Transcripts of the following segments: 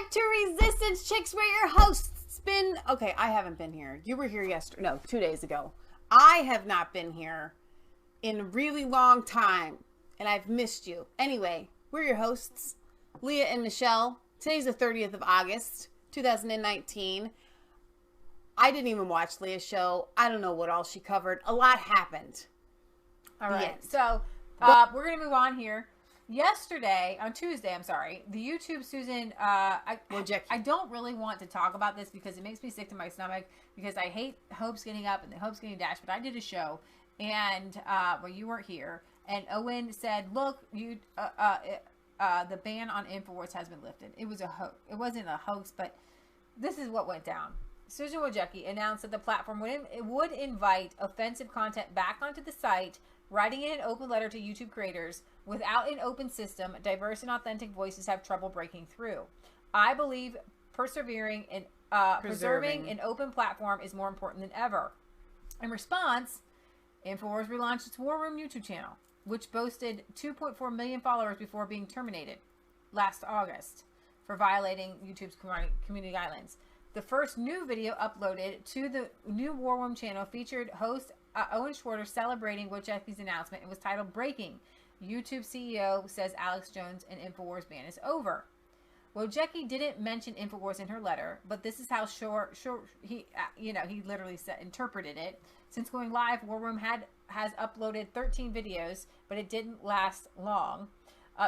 back to Resistance Chicks, where your host's been... Okay, I haven't been here. You were here yesterday. No, 2 days ago. I have not been here in a really long time, and I've missed you. Anyway, we're your hosts, Leah and Michelle. Today's the 30th of August, 2019. I didn't even watch Leah's show. I don't know what all she covered. A lot happened. All right, so we're going to move on here. Yesterday, on Tuesday, the YouTube Susan, I don't really want to talk about this because it makes me sick to my stomach because I hate Hope's Getting Up and the Hope's Getting Dashed, but I did a show and, well, you weren't here, and Owen said, look, you, the ban on InfoWars has been lifted. It was a hoax. It wasn't a hoax, but this is what went down. Susan Wojcicki announced that the platform would invite offensive content back onto the site, writing in an open letter to YouTube creators. Without an open system, diverse and authentic voices have trouble breaking through. I believe preserving an open platform is more important than ever. In response, InfoWars relaunched its War Room YouTube channel, which boasted 2.4 million followers before being terminated last August for violating YouTube's community guidelines. The first new video uploaded to the new War Room channel featured host Owen Schwarter celebrating Wojcicki's announcement. It was titled "Breaking." YouTube CEO says Alex Jones and InfoWars ban is over. Wojcicki didn't mention InfoWars in her letter, but this is how he literally interpreted it. Since going live, War Room has uploaded 13 videos, but it didn't last long.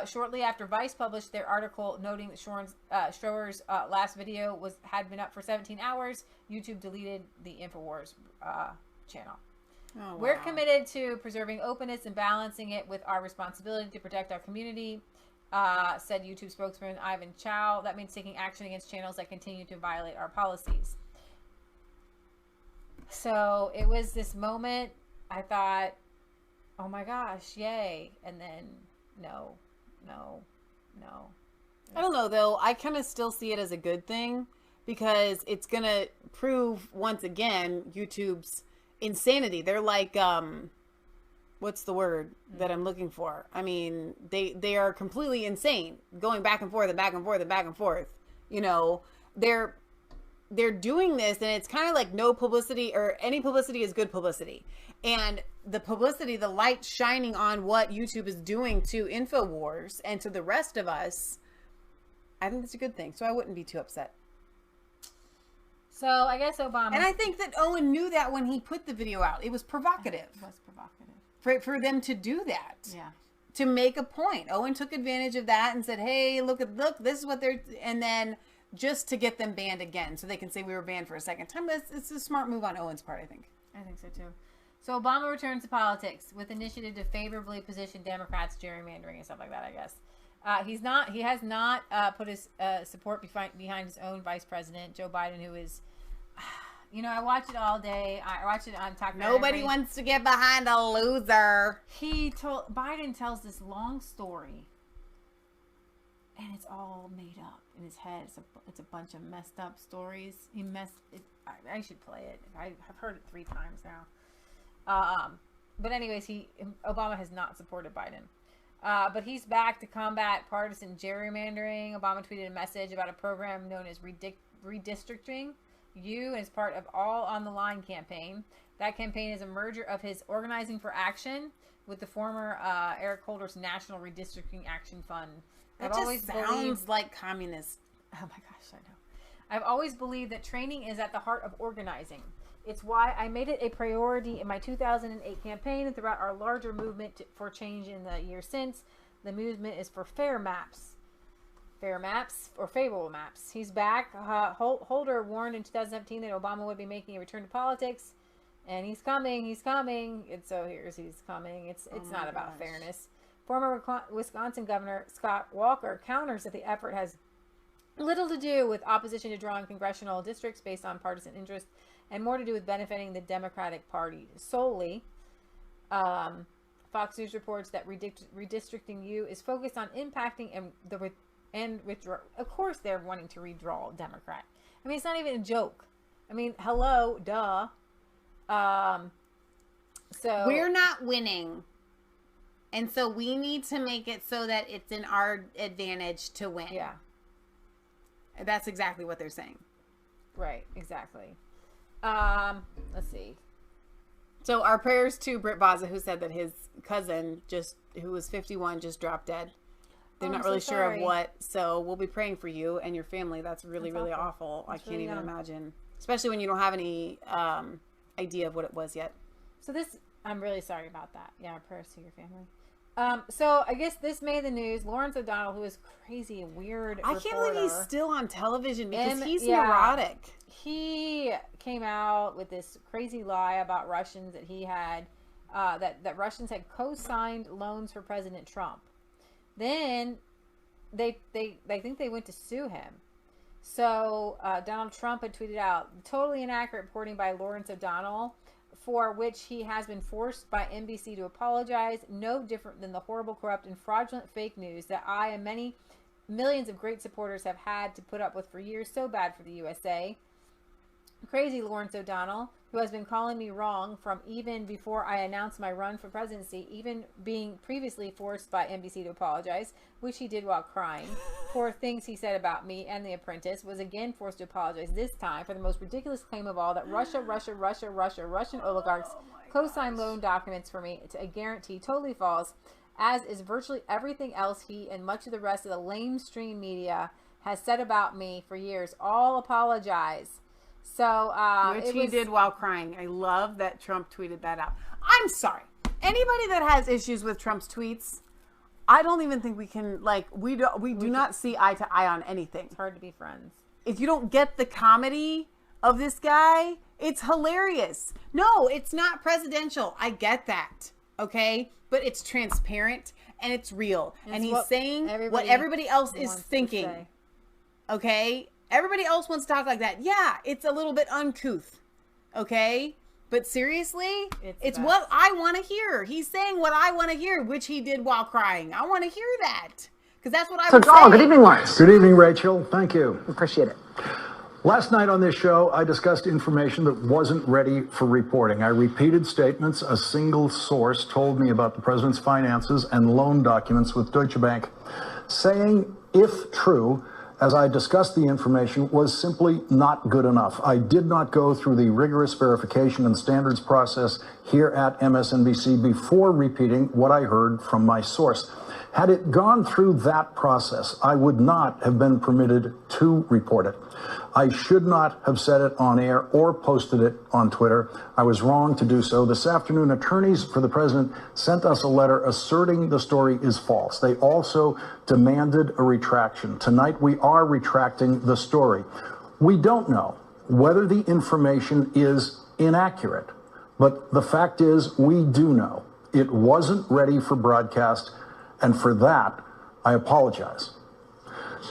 Shortly after Vice published their article noting that Schroer's last video had been up for 17 hours, YouTube deleted the InfoWars channel. Oh, wow. We're committed to preserving openness and balancing it with our responsibility to protect our community, said YouTube spokesman Ivan Chow. That means taking action against channels that continue to violate our policies. So it was this moment, I thought, oh my gosh, yay. And then, no. I don't know, though. I kind of still see it as a good thing because it's going to prove, once again, YouTube's insanity. They're like, what's the word that I'm looking for? I mean, they are completely insane, going back and forth and back and forth and back and forth. You know, they're doing this, and it's kind of like no publicity, or any publicity is good publicity. And the publicity, the light shining on what YouTube is doing to InfoWars and to the rest of us, I think that's a good thing. So I wouldn't be too upset. So I guess Obama... And I think that Owen knew that when he put the video out. It was provocative. It was provocative. For them to do that. Yeah. To make a point. Owen took advantage of that and said, hey, look, this is what they're... And then just to get them banned again. So they can say we were banned for a second time. It's a smart move on Owen's part, I think. I think so, too. So Obama returns to politics with initiative to favorably position Democrats gerrymandering and stuff like that, I guess. He has not put his support behind his own vice president, Joe Biden, who is... You know, I watch it all day. I watch it on Talk. Nobody wants to get behind a loser. Biden tells this long story, and it's all made up in his head. It's a bunch of messed up stories. I should play it. I've heard it 3 times now. But anyways, Obama has not supported Biden. But he's back to combat partisan gerrymandering. Obama tweeted a message about a program known as redistricting You as part of All on the Line campaign. That campaign is a merger of his Organizing for Action with the former Eric Holder's National Redistricting Action Fund. That just sounds like communist. Oh my gosh, I know. I've always believed that training is at the heart of organizing. It's why I made it a priority in my 2008 campaign and throughout our larger movement for change in the years since. The movement is for fair maps. Fair maps or favorable maps. He's back. Holder warned in 2017 that Obama would be making a return to politics, and he's coming. He's coming. And so he's coming. It's not about fairness. Former Wisconsin Governor Scott Walker counters that the effort has little to do with opposition to drawing congressional districts based on partisan interest, and more to do with benefiting the Democratic Party solely. Fox News reports that redistricting you is focused on impacting and withdraw. Of course, they're wanting to redraw Democrat. I mean, it's not even a joke. I mean, hello, duh. So we're not winning, and so we need to make it so that it's in our advantage to win. Yeah. That's exactly what they're saying. Right, exactly. Let's see. So our prayers to Britt Baza, who said that his cousin, who was 51, just dropped dead. They're not really sure of what, so we'll be praying for you and your family. That's really awful. I can't even imagine, especially when you don't have any idea of what it was yet. So I'm really sorry about that. Yeah, prayers to your family. So I guess this made the news. Lawrence O'Donnell, who is crazy and weird, I can't believe he's still on television because he's neurotic. He came out with this crazy lie about Russians that he had, that Russians had co-signed loans for President Trump. Then I think they went to sue him. So Donald Trump had tweeted out totally inaccurate reporting by Lawrence O'Donnell, for which he has been forced by NBC to apologize, no different than the horrible, corrupt, and fraudulent fake news that I and many millions of great supporters have had to put up with for years. So bad for the USA. Crazy Lawrence O'Donnell, who has been calling me wrong from even before I announced my run for presidency, even being previously forced by NBC to apologize, which he did while crying, for things he said about me and The Apprentice, was again forced to apologize, this time for the most ridiculous claim of all, that Russian oligarchs co-signed loan documents for me to a guarantee, totally false, as is virtually everything else he and much of the rest of the lamestream media has said about me for years. All apologize. So, which he did while crying. I love that Trump tweeted that out. I'm sorry. Anybody that has issues with Trump's tweets, I don't even think we can, we do not see eye to eye on anything. It's hard to be friends. If you don't get the comedy of this guy, it's hilarious. No, it's not presidential. I get that. Okay? But it's transparent and it's real. And he's saying what everybody else is thinking. Okay? Everybody else wants to talk like that. Yeah, it's a little bit uncouth. Okay? But seriously, it's what I want to hear. He's saying what I want to hear, which he did while crying. I want to hear that. Because that's what I would say. Good evening, Lawrence. Good evening, Rachel. Thank you. Appreciate it. Last night on this show, I discussed information that wasn't ready for reporting. I repeated statements a single source told me about the president's finances and loan documents with Deutsche Bank, saying, if true, as I discussed the information, was simply not good enough. I did not go through the rigorous verification and standards process here at MSNBC before repeating what I heard from my source. Had it gone through that process, I would not have been permitted to report it. I should not have said it on air or posted it on Twitter. I was wrong to do so. This afternoon, attorneys for the president sent us a letter asserting the story is false. They also demanded a retraction. Tonight, we are retracting the story. We don't know whether the information is inaccurate, but the fact is we do know it wasn't ready for broadcast, and for that, I apologize.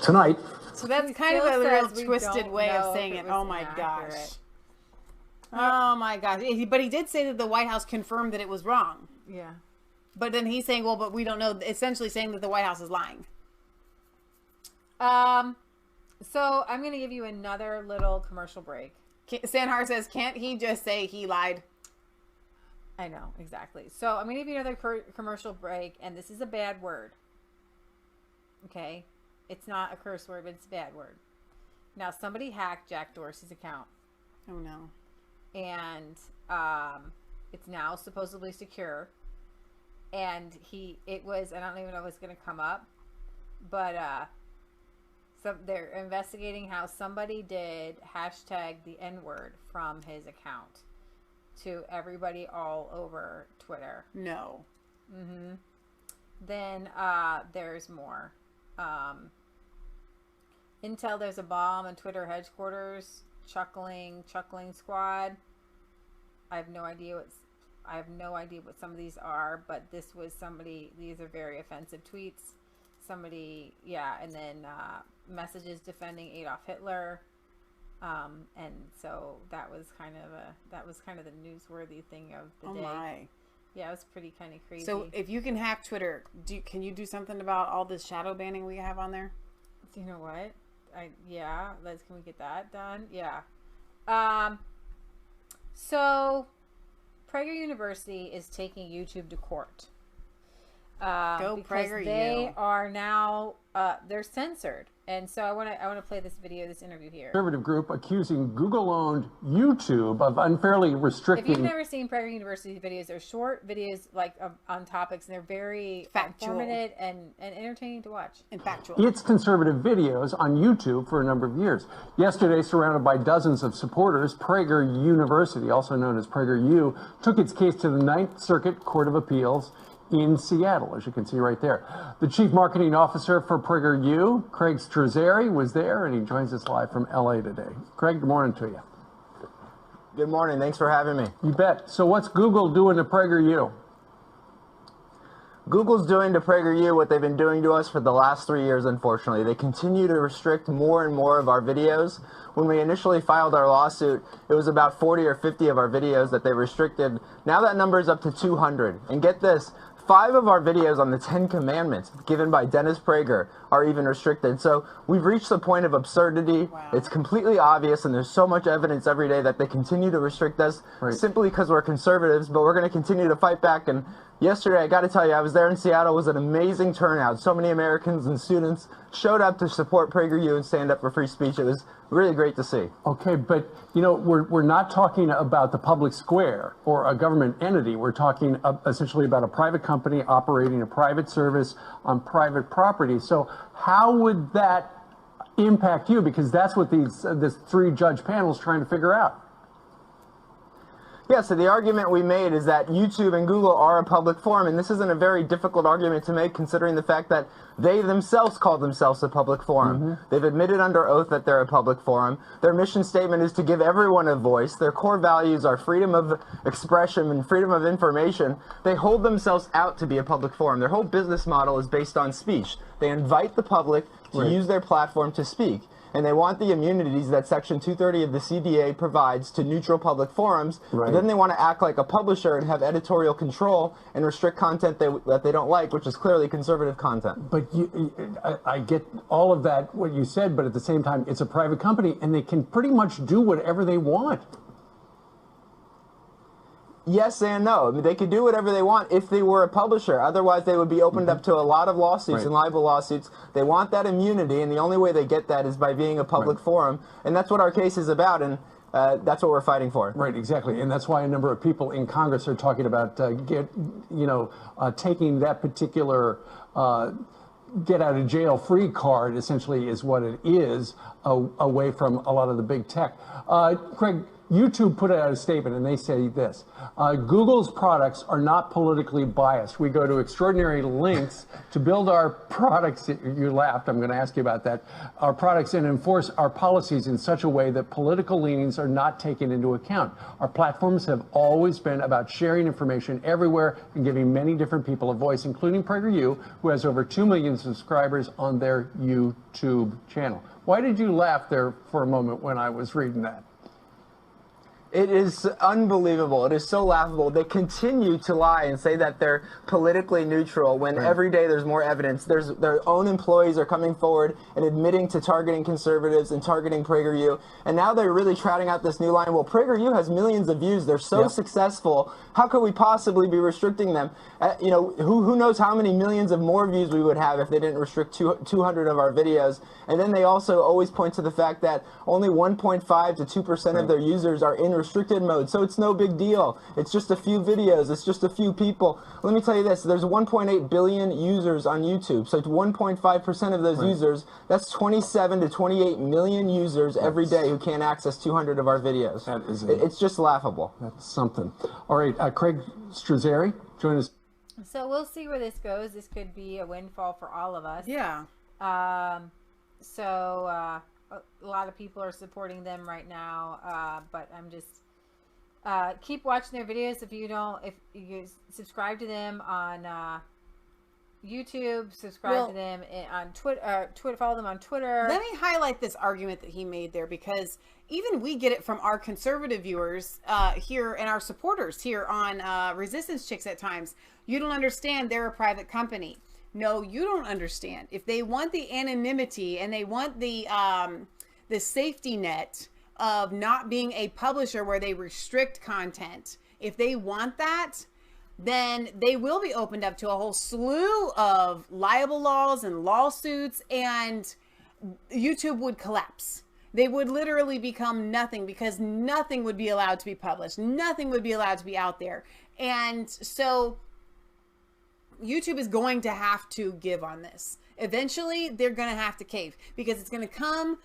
Tonight, so that's kind of a real twisted way of saying it. Oh my gosh. Oh my gosh. But he did say that the White House confirmed that it was wrong. Yeah. But then he's saying, well, but we don't know, essentially saying that the White House is lying. So I'm going to give you another little commercial break. Sanhar says, can't he just say he lied? I know, exactly. So I'm going to give you another commercial break, and this is a bad word. Okay? It's not a curse word, but it's a bad word. Now, somebody hacked Jack Dorsey's account. Oh, no. And it's now supposedly secure. And I don't even know if it's going to come up, but so they're investigating how somebody did hashtag the N-word from his account to everybody all over Twitter. No. Mm-hmm. Then there's more. Intel, there's a bomb in Twitter headquarters. Chuckling Squad. I have no idea what some of these are, but this was somebody. These are very offensive tweets. Somebody, and then messages defending Adolf Hitler. And so that was kind of the newsworthy thing of the day. Oh my. Yeah, it was pretty kind of crazy. So if you can hack Twitter, can you do something about all this shadow banning we have on there? You know what? Can we get that done? Yeah. So Prager University is taking YouTube to court. Go because Prager, they are now they're censored. And so I want to play this video, this interview here. Conservative group accusing Google-owned YouTube of unfairly restricting. If you've never seen Prager University videos, they're short videos like on topics, and they're very informative and entertaining to watch. And factual. Its conservative videos on YouTube for a number of years. Yesterday, surrounded by dozens of supporters, Prager University, also known as PragerU, took its case to the Ninth Circuit Court of Appeals in Seattle, as you can see right there. The chief marketing officer for PragerU, Craig Strazzeri, was there, and he joins us live from LA today. Craig, good morning to you. Good morning. Thanks for having me. You bet. So what's Google doing to PragerU? Google's doing to PragerU what they've been doing to us for the last 3 years, unfortunately. They continue to restrict more and more of our videos. When we initially filed our lawsuit, it was about 40 or 50 of our videos that they restricted. Now that number is up to 200. And get this, 5 of our videos on the 10 Commandments given by Dennis Prager are even restricted. So we've reached the point of absurdity. Wow. It's completely obvious, and there's so much evidence every day that they continue to restrict us simply because we're conservatives, but we're going to continue to fight back. And yesterday, I got to tell you, I was there in Seattle. It was an amazing turnout. So many Americans and students showed up to support PragerU and stand up for free speech. It was really great to see. Okay, but you know, we're not talking about the public square or a government entity. We're talking essentially about a private company operating a private service on private property. So how would that impact you? Because that's what this 3-judge panel is trying to figure out. Yeah, so the argument we made is that YouTube and Google are a public forum, and this isn't a very difficult argument to make considering the fact that they themselves call themselves a public forum. Mm-hmm. They've admitted under oath that they're a public forum. Their mission statement is to give everyone a voice. Their core values are freedom of expression and freedom of information. They hold themselves out to be a public forum. Their whole business model is based on speech. They invite the public to use their platform to speak. And they want the immunities that Section 230 of the CDA provides to neutral public forums. Right. And then they want to act like a publisher and have editorial control and restrict content that they don't like, which is clearly conservative content. But I get all of that, what you said, but at the same time, it's a private company, and they can pretty much do whatever they want. Yes and no. I mean, they could do whatever they want if they were a publisher. Otherwise, they would be opened up to a lot of lawsuits and libel lawsuits. They want that immunity, and the only way they get that is by being a public forum. And that's what our case is about, and that's what we're fighting for. Right, exactly. And that's why a number of people in Congress are talking about taking that particular get-out-of-jail-free card, essentially, is what it is, away from a lot of the big tech. Craig, YouTube put out a statement, and they say this: Google's products are not politically biased. We go to extraordinary lengths to build our products. You laughed. I'm going to ask you about that. Our products and enforce our policies in such a way that political leanings are not taken into account. Our platforms have always been about sharing information everywhere and giving many different people a voice, including PragerU, who has over 2 million subscribers on their YouTube channel. Why did you laugh there for a moment when I was reading that? It is unbelievable. It is so laughable. They continue to lie and say that they're politically neutral when every day there's more evidence. Their own employees are coming forward and admitting to targeting conservatives and targeting PragerU. And now they're really trotting out this new line. Well, PragerU has millions of views. They're so successful. How could we possibly be restricting them? Who knows how many millions of more views we would have if they didn't restrict 200 of our videos. And then they also always point to the fact that only 1.5 to 2% of their users are in restricted mode, so it's no big deal. It's just a few videos. It's just a few people. Let me tell you this. There's 1.8 billion users on YouTube, so 1.5% of those users, that's 27 to 28 million users every day who can't access 200 of our videos. That is it's just laughable. That's something. All right, Craig Strazzeri, join us. So we'll see where this goes. This could be a windfall for all of us. Yeah. A lot of people are supporting them right now, but I'm just keep watching their videos. If you subscribe to them on YouTube, subscribe to them on Twitter, follow them on Twitter. Let me highlight this argument that he made there, because even we get it from our conservative viewers here and our supporters here on Resistance Chicks at times. You don't understand, they're a private company. No, you don't understand. If they want the anonymity and they want the safety net of not being a publisher where they restrict content, if they want that, then they will be opened up to a whole slew of libel laws and lawsuits. And YouTube would collapse. They would literally become nothing because nothing would be allowed to be published. Nothing would be allowed to be out there. And so YouTube is going to have to give on this. Eventually, they're going to have to cave because it's going to come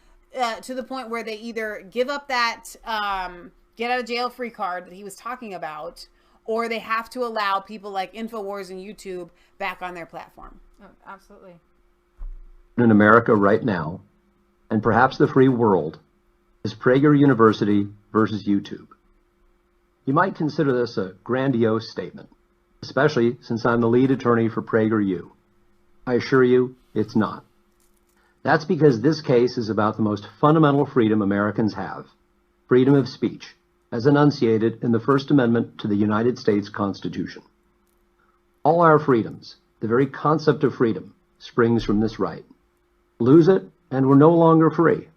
to the point where they either give up that get out of jail free card that he was talking about, or they have to allow people like InfoWars and YouTube back on their platform. Oh, absolutely. In America right now, and perhaps the free world, is Prager University versus YouTube. You might consider this a grandiose statement, especially since I'm the lead attorney for PragerU. I assure you, it's not. That's because this case is about the most fundamental freedom Americans have, freedom of speech, as enunciated in the First Amendment to the United States Constitution. All our freedoms, the very concept of freedom, springs from this right. Lose it, and we're no longer free,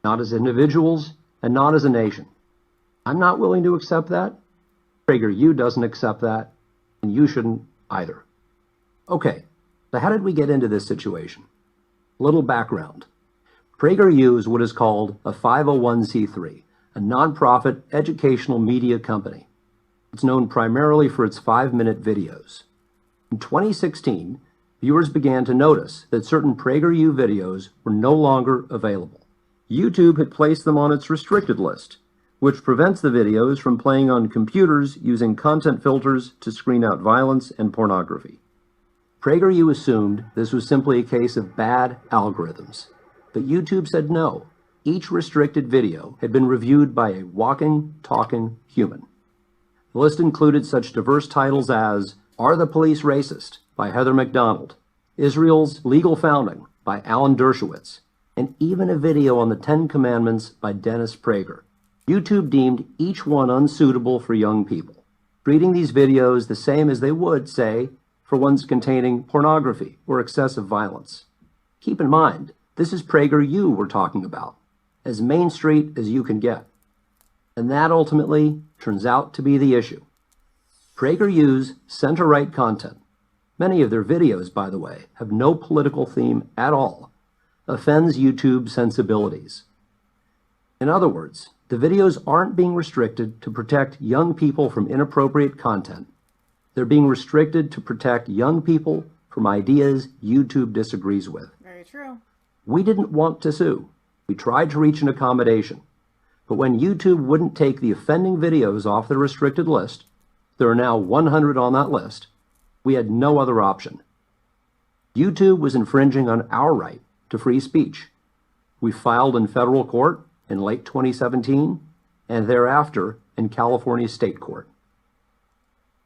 not as individuals and not as a nation. I'm not willing to accept that. PragerU doesn't accept that, and you shouldn't either. Okay, so how did we get into this situation? A little background. PragerU is what is called a 501c3, a nonprofit educational media company. It's known primarily for its 5-minute videos. In 2016, viewers began to notice that certain PragerU videos were no longer available. YouTube had placed them on its restricted list, which prevents the videos from playing on computers using content filters to screen out violence and pornography. PragerU assumed this was simply a case of bad algorithms, but YouTube said no. Each restricted video had been reviewed by a walking, talking human. The list included such diverse titles as Are the Police Racist? By Heather McDonald, Israel's Legal Founding by Alan Dershowitz, and even a video on the 10 Commandments by Dennis Prager. YouTube deemed each one unsuitable for young people, treating these videos the same as they would, say, for ones containing pornography or excessive violence. Keep in mind, this is PragerU we're talking about, as Main Street as you can get. And that ultimately turns out to be the issue. PragerU's center-right content, many of their videos, by the way, have no political theme at all, offends YouTube sensibilities. In other words, the videos aren't being restricted to protect young people from inappropriate content. They're being restricted to protect young people from ideas YouTube disagrees with. Very true. We didn't want to sue. We tried to reach an accommodation. But when YouTube wouldn't take the offending videos off the restricted list, there are now 100 on that list, we had no other option. YouTube was infringing on our right to free speech. We filed in federal court in late 2017 and thereafter in California state court.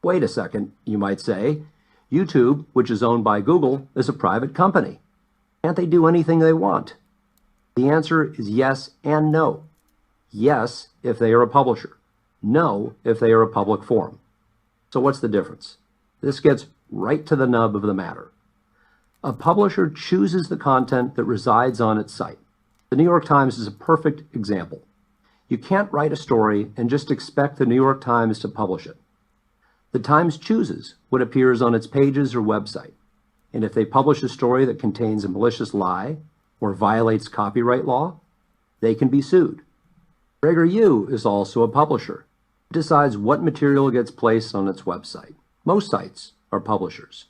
Wait a second, you might say. YouTube, which is owned by Google, is a private company. Can't they do anything they want? The answer is yes and no. Yes, if they are a publisher. No, if they are a public forum. So what's the difference? This gets right to the nub of the matter. A publisher chooses the content that resides on its site. The New York Times is a perfect example. You can't write a story and just expect the New York Times to publish it. The Times chooses what appears on its pages or website, and if they publish a story that contains a malicious lie or violates copyright law, they can be sued. PragerU is also a publisher. It decides what material gets placed on its website. Most sites are publishers.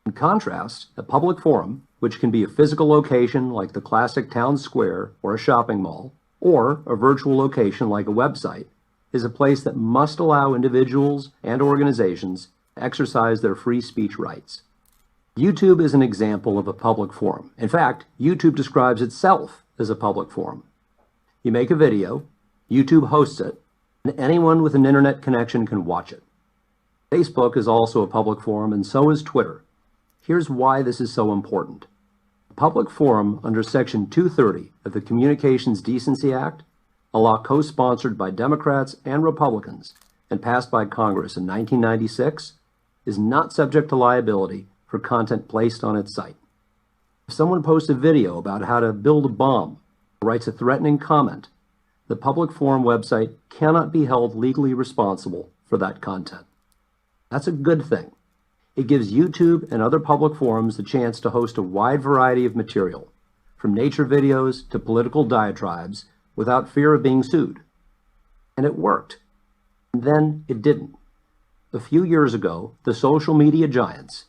In contrast, a public forum, which can be a physical location like the classic town square or a shopping mall, or a virtual location like a website, is a place that must allow individuals and organizations to exercise their free speech rights. YouTube is an example of a public forum. In fact, YouTube describes itself as a public forum. You make a video, YouTube hosts it, and anyone with an internet connection can watch it. Facebook is also a public forum, and so is Twitter. Here's why this is so important. A public forum under Section 230 of the Communications Decency Act, a law co-sponsored by Democrats and Republicans and passed by Congress in 1996, is not subject to liability for content placed on its site. If someone posts a video about how to build a bomb or writes a threatening comment, the public forum website cannot be held legally responsible for that content. That's a good thing. It gives YouTube and other public forums the chance to host a wide variety of material, from nature videos to political diatribes without fear of being sued. And it worked. And then it didn't. A few years ago, the social media giants,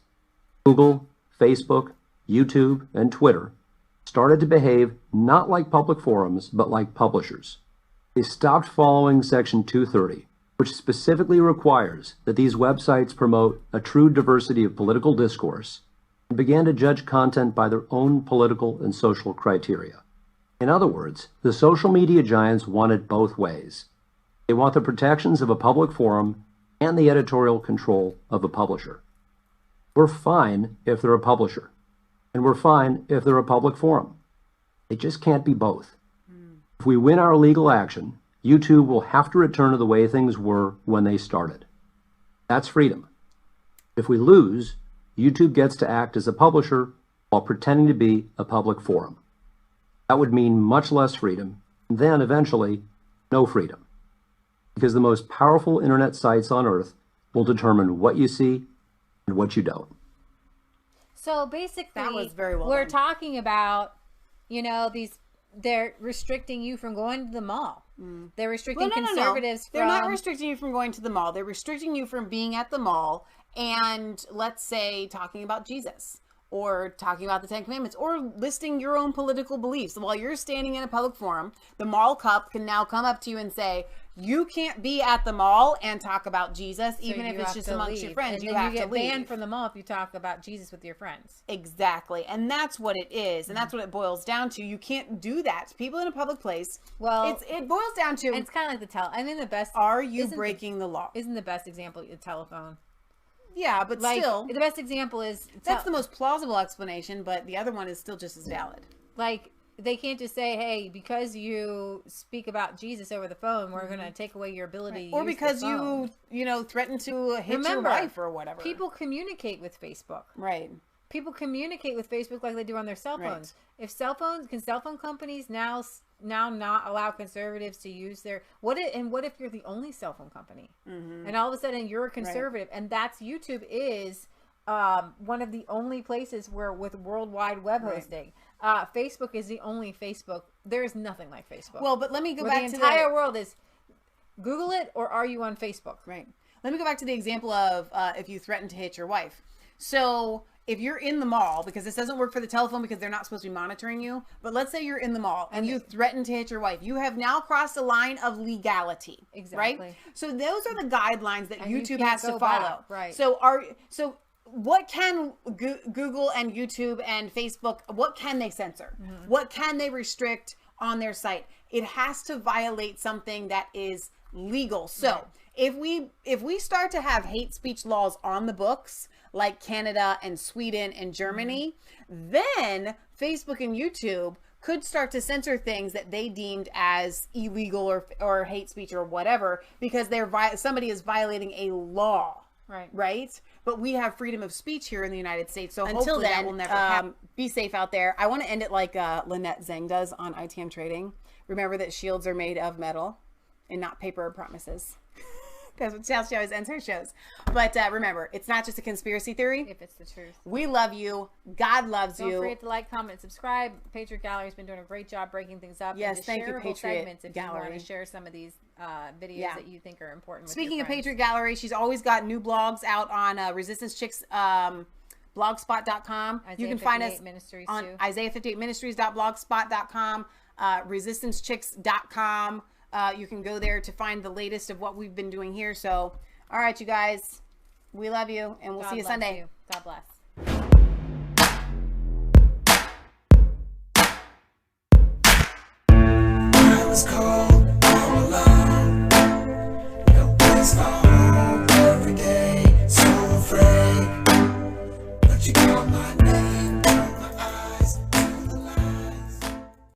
Google, Facebook, YouTube, and Twitter, started to behave not like public forums, but like publishers. They stopped following Section 230, which specifically requires that these websites promote a true diversity of political discourse, and began to judge content by their own political and social criteria. In other words, the social media giants want it both ways. They want the protections of a public forum and the editorial control of a publisher. We're fine if they're a publisher, and we're fine if they're a public forum. They just can't be both. If we win our legal action, YouTube will have to return to the way things were when they started. That's freedom. If we lose, YouTube gets to act as a publisher while pretending to be a public forum. That would mean much less freedom, and then eventually, no freedom. Because the most powerful internet sites on earth will determine what you see and what you don't. So basically, that was very well we're done. talking about, they're restricting you from going to the mall. They're restricting conservatives from... They're not restricting you from going to the mall. They're restricting you from being at the mall and, let's say, talking about Jesus or talking about the Ten Commandments or listing your own political beliefs. While you're standing in a public forum, the mall cop can now come up to you and say, you can't be at the mall and talk about Jesus, even if it's just amongst your friends. You have to leave. You get banned from the mall if you talk about Jesus with your friends. Exactly. And that's what it is. And that's what it boils down to. You can't do that to people in a public place. Well, it boils down to... It's kind of like the best... Are you breaking the law? Isn't the best example the telephone? Yeah, but still... The best example is... That's the most plausible explanation, but the other one is still just as valid. They can't just say, hey, because you speak about Jesus over the phone, we're going to take away your ability to or use because the phone. you threaten to hit your wife or whatever. People communicate with Facebook. Right. People communicate with Facebook like they do on their cell phones. Right. Can cell phone companies now not allow conservatives to use their... What if you're the only cell phone company? And all of a sudden you're a conservative, and that's... YouTube is one of the only places where with worldwide web hosting. Facebook is the only Facebook. There is nothing like Facebook. Well, but let me go back to the entire world is Google it, or are you on Facebook? Right. Let me go back to the example of if you threaten to hit your wife. So if you're in the mall, because this doesn't work for the telephone because they're not supposed to be monitoring you, but let's say you're in the mall and you threaten to hit your wife, you have now crossed a line of legality. Exactly. Right? So those are the guidelines that YouTube has to follow. Back. Right. So what can Google and YouTube and Facebook, what can they censor? What can they restrict on their site? It has to violate something that is legal. So if we start to have hate speech laws on the books, like Canada and Sweden and Germany, then Facebook and YouTube could start to censor things that they deemed as illegal or hate speech or whatever, because somebody is violating a law. Right? But we have freedom of speech here in the United States. So until then, that will never happen. Be safe out there. I want to end it like Lynette Zeng does on ITM Trading. Remember that shields are made of metal and not paper or promises. That's how she always ends her shows. But remember, it's not just a conspiracy theory. If it's the truth. We love you. God loves you. Don't forget to like, comment, subscribe. Patriot Gallery's been doing a great job breaking things up. Yes, thank you, Patriot segments if Gallery. you want to share some of these videos that you think are important with Speaking your of friends. Patriot Gallery, she's always got new blogs out on Resistance Chicks blogspot.com. You can find us on Isaiah58ministries.blogspot.com, resistancechicks.com. You can go there to find the latest of what we've been doing here. So, all right, you guys, we love you, and we'll see you Sunday. God bless. I was cold.